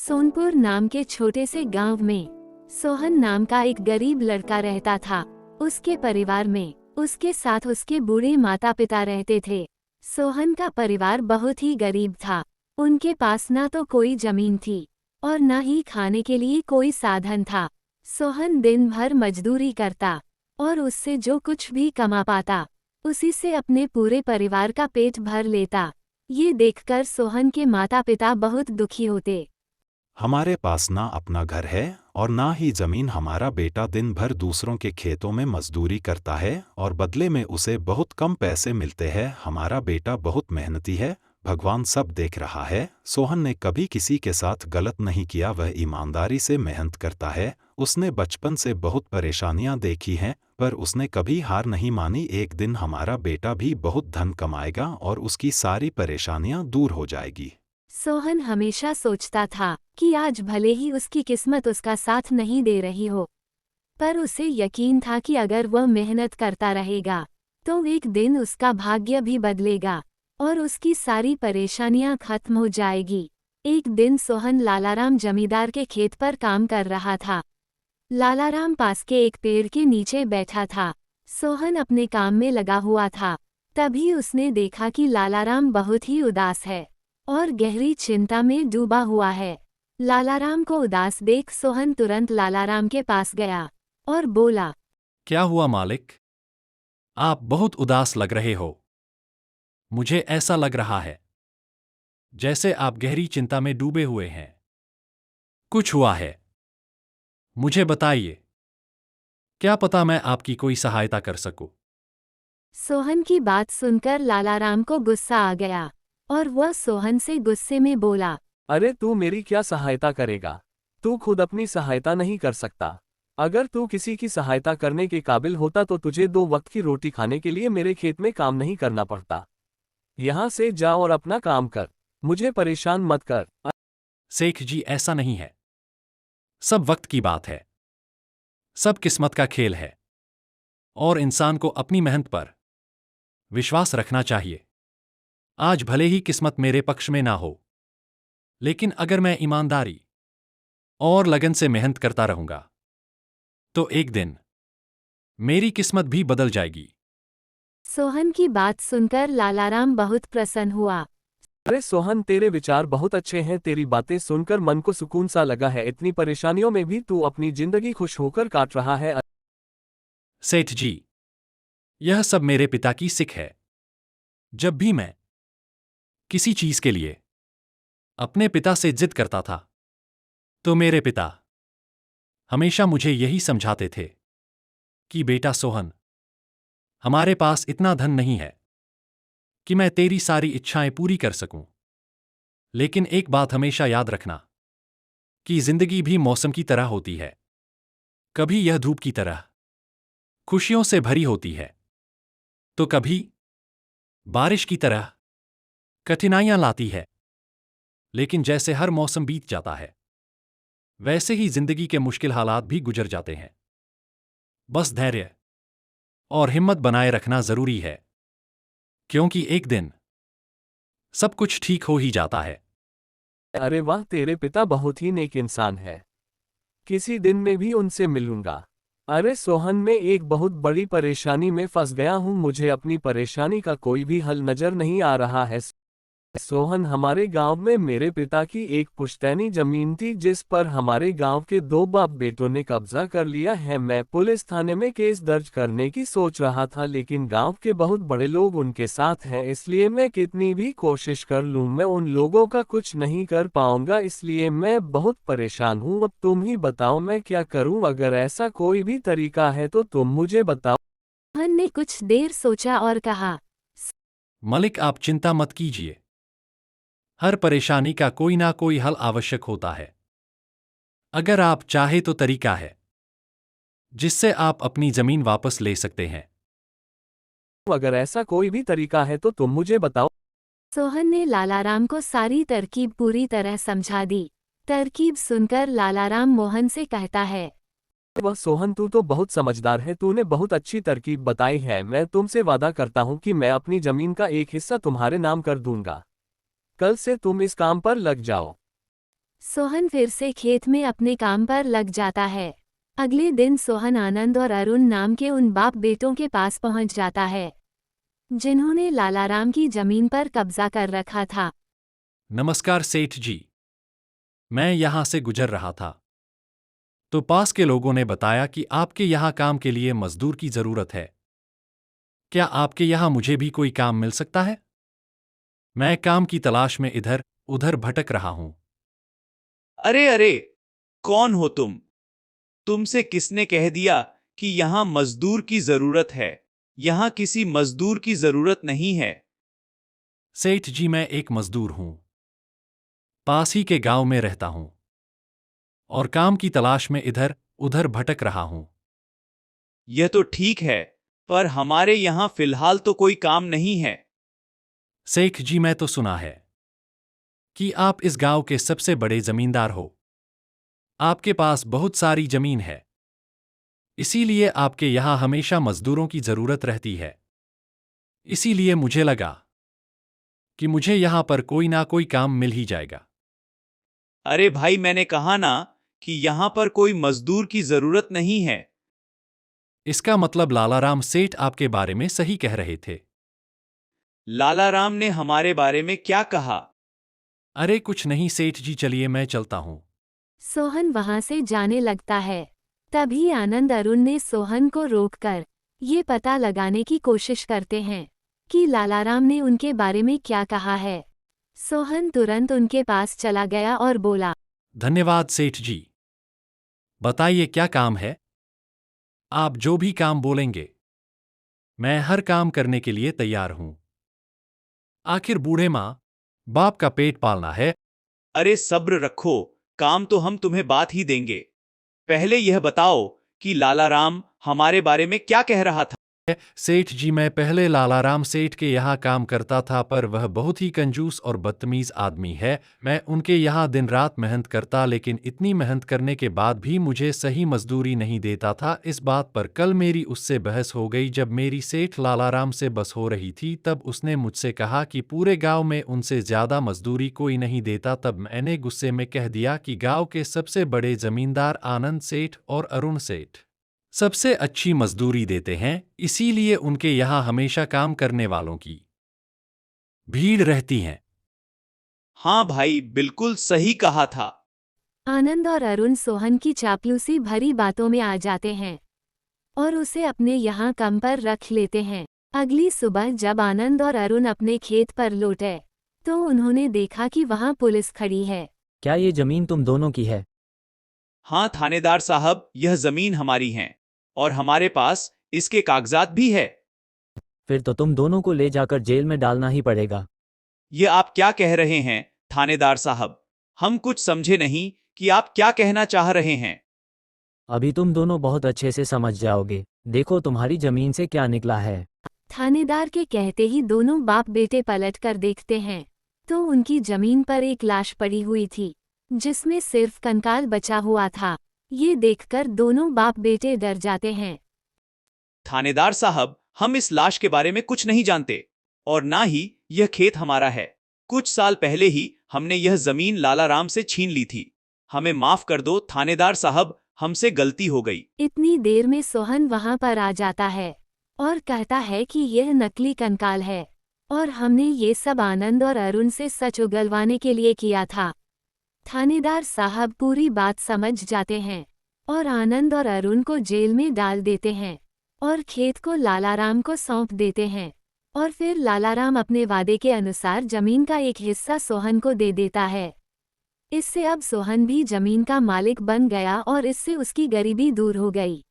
सोनपुर नाम के छोटे से गांव में सोहन नाम का एक गरीब लड़का रहता था। उसके परिवार में उसके साथ उसके बूढ़े माता पिता रहते थे। सोहन का परिवार बहुत ही गरीब था। उनके पास ना तो कोई जमीन थी और न ही खाने के लिए कोई साधन था। सोहन दिन भर मजदूरी करता और उससे जो कुछ भी कमा पाता उसी से अपने पूरे परिवार का पेट भर लेता। ये देखकर सोहन के माता पिता बहुत दुखी होते। हमारे पास ना अपना घर है और ना ही जमीन। हमारा बेटा दिन भर दूसरों के खेतों में मजदूरी करता है और बदले में उसे बहुत कम पैसे मिलते हैं। हमारा बेटा बहुत मेहनती है, भगवान सब देख रहा है। सोहन ने कभी किसी के साथ गलत नहीं किया, वह ईमानदारी से मेहनत करता है। उसने बचपन से बहुत परेशानियां देखी हैं पर उसने कभी हार नहीं मानी। एक दिन हमारा बेटा भी बहुत धन कमाएगा और उसकी सारी परेशानियां दूर हो जाएगी। सोहन हमेशा सोचता था कि आज भले ही उसकी किस्मत उसका साथ नहीं दे रही हो, पर उसे यकीन था कि अगर वह मेहनत करता रहेगा तो एक दिन उसका भाग्य भी बदलेगा और उसकी सारी परेशानियां खत्म हो जाएगी। एक दिन सोहन लालाराम जमींदार के खेत पर काम कर रहा था। लालाराम पास के एक पेड़ के नीचे बैठा था। सोहन अपने काम में लगा हुआ था। तभी उसने देखा कि लालाराम बहुत ही उदास है और गहरी चिंता में डूबा हुआ है। लालाराम को उदास देख सोहन तुरंत लालाराम के पास गया और बोला, क्या हुआ मालिक? आप बहुत उदास लग रहे हो। मुझे ऐसा लग रहा है जैसे आप गहरी चिंता में डूबे हुए हैं। कुछ हुआ है? मुझे बताइए, क्या पता मैं आपकी कोई सहायता कर सकूं। सोहन की बात सुनकर लालाराम को गुस्सा आ गया और वह सोहन से गुस्से में बोला, अरे तू मेरी क्या सहायता करेगा? तू खुद अपनी सहायता नहीं कर सकता। अगर तू किसी की सहायता करने के काबिल होता तो तुझे 2 वक्त की रोटी खाने के लिए मेरे खेत में काम नहीं करना पड़ता। यहाँ से जा और अपना काम कर, मुझे परेशान मत कर। सेठ जी, ऐसा नहीं है। सब वक्त की बात है, सब किस्मत का खेल है और इंसान को अपनी मेहनत पर विश्वास रखना चाहिए। आज भले ही किस्मत मेरे पक्ष में ना हो, लेकिन अगर मैं ईमानदारी और लगन से मेहनत करता रहूंगा तो एक दिन मेरी किस्मत भी बदल जाएगी। सोहन की बात सुनकर लालाराम बहुत प्रसन्न हुआ। अरे सोहन, तेरे विचार बहुत अच्छे हैं। तेरी बातें सुनकर मन को सुकून सा लगा है। इतनी परेशानियों में भी तू अपनी जिंदगी खुश होकर काट रहा है। सेठ जी, यह सब मेरे पिता की सीख है। जब भी मैं किसी चीज के लिए अपने पिता से जिद करता था तो मेरे पिता हमेशा मुझे यही समझाते थे कि बेटा सोहन, हमारे पास इतना धन नहीं है कि मैं तेरी सारी इच्छाएं पूरी कर सकूं, लेकिन एक बात हमेशा याद रखना कि जिंदगी भी मौसम की तरह होती है। कभी यह धूप की तरह खुशियों से भरी होती है तो कभी बारिश की तरह कठिनाइयां लाती है। लेकिन जैसे हर मौसम बीत जाता है वैसे ही जिंदगी के मुश्किल हालात भी गुजर जाते हैं। बस धैर्य और हिम्मत बनाए रखना जरूरी है, क्योंकि एक दिन सब कुछ ठीक हो ही जाता है। अरे वाह, तेरे पिता बहुत ही नेक इंसान है। किसी दिन मैं भी उनसे मिलूंगा। अरे सोहन, मैं एक बहुत बड़ी परेशानी में फंस गया हूँ। मुझे अपनी परेशानी का कोई भी हल नजर नहीं आ रहा है। सोहन, हमारे गांव में मेरे पिता की एक पुश्तैनी जमीन थी जिस पर हमारे गांव के 2 बाप बेटों ने कब्जा कर लिया है। मैं पुलिस थाने में केस दर्ज करने की सोच रहा था, लेकिन गांव के बहुत बड़े लोग उनके साथ हैं। इसलिए मैं कितनी भी कोशिश कर लूं मैं उन लोगों का कुछ नहीं कर पाऊंगा। इसलिए मैं बहुत परेशान हूं। अब तुम ही बताओ मैं क्या करूं? अगर ऐसा कोई भी तरीका है तो तुम मुझे बताओ। सोहन ने कुछ देर सोचा और कहा, मलिक, आप चिंता मत कीजिए। हर परेशानी का कोई ना कोई हल आवश्यक होता है। अगर आप चाहे तो तरीका है जिससे आप अपनी जमीन वापस ले सकते हैं। अगर ऐसा कोई भी तरीका है तो तुम मुझे बताओ। सोहन ने लालाराम को सारी तरकीब पूरी तरह समझा दी। तरकीब सुनकर लालाराम मोहन से कहता है, वह सोहन, तू तो बहुत समझदार है। तूने बहुत अच्छी तरकीब बताई है। मैं तुमसे वादा करता हूँ कि मैं अपनी जमीन का एक हिस्सा तुम्हारे नाम कर दूंगा। कल से तुम इस काम पर लग जाओ। सोहन फिर से खेत में अपने काम पर लग जाता है। अगले दिन सोहन आनंद और अरुण नाम के उन बाप बेटों के पास पहुंच जाता है जिन्होंने लालाराम की जमीन पर कब्जा कर रखा था। नमस्कार सेठ जी, मैं यहां से गुजर रहा था तो पास के लोगों ने बताया कि आपके यहां काम के लिए मजदूर की जरूरत है। क्या आपके यहां मुझे भी कोई काम मिल सकता है? मैं काम की तलाश में इधर उधर भटक रहा हूं। अरे अरे, कौन हो तुम? तुमसे किसने कह दिया कि यहां मजदूर की जरूरत है? यहां किसी मजदूर की जरूरत नहीं है। सेठ जी, मैं एक मजदूर हूं, पास ही के गांव में रहता हूं और काम की तलाश में इधर उधर भटक रहा हूं। यह तो ठीक है, पर हमारे यहां फिलहाल तो कोई काम नहीं है। सेठ जी, मैं तो सुना है कि आप इस गांव के सबसे बड़े जमींदार हो। आपके पास बहुत सारी जमीन है, इसीलिए आपके यहां हमेशा मजदूरों की जरूरत रहती है। इसीलिए मुझे लगा कि मुझे यहां पर कोई ना कोई काम मिल ही जाएगा। अरे भाई, मैंने कहा ना कि यहां पर कोई मजदूर की जरूरत नहीं है। इसका मतलब लालाराम सेठ आपके बारे में सही कह रहे थे। लालाराम ने हमारे बारे में क्या कहा? अरे कुछ नहीं सेठ जी, चलिए मैं चलता हूं। सोहन वहां से जाने लगता है। तभी आनंद अरुण ने सोहन को रोककर ये पता लगाने की कोशिश करते हैं कि लालाराम ने उनके बारे में क्या कहा है। सोहन तुरंत उनके पास चला गया और बोला, धन्यवाद सेठ जी। बताइए क्या काम है? आप जो भी काम बोलेंगे, मैं हर काम करने के लिए तैयार हूं। आखिर बूढ़े माँ बाप का पेट पालना है। अरे सब्र रखो, काम तो हम तुम्हें बात ही देंगे। पहले यह बताओ कि लालाराम हमारे बारे में क्या कह रहा था। सेठ जी, मैं पहले लालाराम सेठ के यहाँ काम करता था, पर वह बहुत ही कंजूस और बदतमीज आदमी है। मैं उनके यहाँ दिन रात मेहनत करता, लेकिन इतनी मेहनत करने के बाद भी मुझे सही मजदूरी नहीं देता था। इस बात पर कल मेरी उससे बहस हो गई। जब मेरी सेठ लालाराम से बस हो रही थी, तब उसने मुझसे कहा कि पूरे गांव में उनसे ज्यादा मजदूरी कोई नहीं देता। तब मैंने गुस्से में कह दिया कि गांव के सबसे बड़े जमींदार आनंद सेठ और अरुण सेठ सबसे अच्छी मजदूरी देते हैं, इसीलिए उनके यहाँ हमेशा काम करने वालों की भीड़ रहती है। हाँ भाई, बिल्कुल सही कहा था। आनंद और अरुण सोहन की चापलूसी भरी बातों में आ जाते हैं और उसे अपने यहाँ कम पर रख लेते हैं। अगली सुबह जब आनंद और अरुण अपने खेत पर लौटे तो उन्होंने देखा कि वहाँ पुलिस खड़ी है। क्या ये जमीन तुम दोनों की है? हाँ थानेदार साहब, यह जमीन हमारी है और हमारे पास इसके कागजात भी है। फिर तो तुम दोनों को ले जाकर जेल में डालना ही पड़ेगा। ये आप क्या कह रहे हैं थानेदार साहब? हम कुछ समझे नहीं कि आप क्या कहना चाह रहे हैं। अभी तुम दोनों बहुत अच्छे से समझ जाओगे। देखो तुम्हारी जमीन से क्या निकला है। थानेदार के कहते ही दोनों बाप बेटे पलट कर देखते हैं तो उनकी जमीन पर एक लाश पड़ी हुई थी जिसमें सिर्फ कंकाल बचा हुआ था। ये देखकर दोनों बाप बेटे डर जाते हैं। थानेदार साहब, हम इस लाश के बारे में कुछ नहीं जानते और ना ही यह खेत हमारा है। कुछ साल पहले ही हमने यह जमीन लालाराम से छीन ली थी। हमें माफ कर दो थानेदार साहब, हमसे गलती हो गई। इतनी देर में सोहन वहां पर आ जाता है और कहता है कि यह नकली कंकाल है और हमने ये सब आनंद और अरुण से सच उगलवाने के लिए किया था। थानेदार साहब पूरी बात समझ जाते हैं और आनंद और अरुण को जेल में डाल देते हैं और खेत को लालाराम को सौंप देते हैं और फिर लालाराम अपने वादे के अनुसार जमीन का एक हिस्सा सोहन को दे देता है। इससे अब सोहन भी जमीन का मालिक बन गया और इससे उसकी गरीबी दूर हो गई।